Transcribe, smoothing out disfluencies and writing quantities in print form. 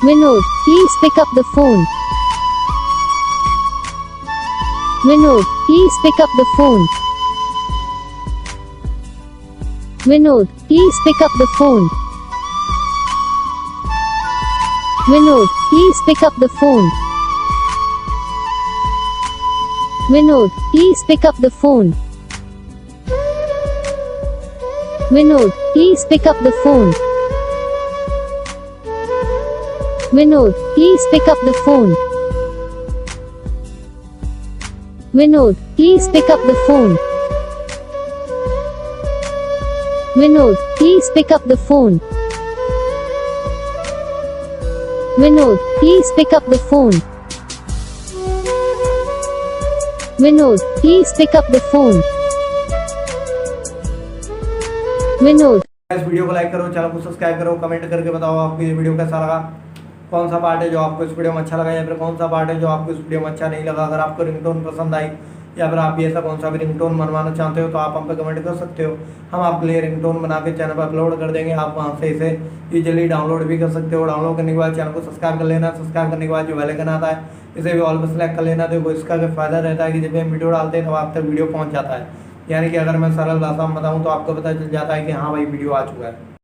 Vinod, please pick up the phone. Vinod, please pick up the phone. Vinod, please pick up the phone. Vinod, please pick up the phone. Vinod, please pick up the phone. Vinod, please pick up the phone. Vinod, please pick up the phone. Vinod, please pick up the phone. Vinod, please pick up the phone. Vinod, please pick up the phone. Vinod, please pick up the phone. Vinod. इस video को like करो, channel को subscribe करो, comment करके बताओ आपको ये video कैसा लगा, कौन सा पार्ट है जो आपको इस वीडियो में अच्छा लगा या फिर कौन सा पार्ट है जो आपको इस वीडियो में अच्छा नहीं लगा। अगर आपको रिंगटोन पसंद आई या फिर आप भी ऐसा कौन सा भी रिंगटोन बनवाना चाहते हो तो आप हम पे कमेंट कर सकते हो। हम आपके लिए रिंगटोन बना के चैनल पर अपलोड कर देंगे। आप वहाँ से इसे ईजिली डाउनलोड भी कर सकते हो। डाउनलोड करने के बाद चैनल को सब्सक्राइब कर लेना। सब्सक्राइब करने के बाद जो बेल आइकन आता है इसे भी ऑल पर सेलेक्ट कर लेना। तो इसका फ़ायदा रहता है कि जब भी हम वीडियो डालते हैं तो आप तक वीडियो पहुँच जाता है। यानी कि अगर मैं सरल भाषा में बताऊँ तो आपको पता चल जाता है कि हाँ भाई वीडियो आ चुका है।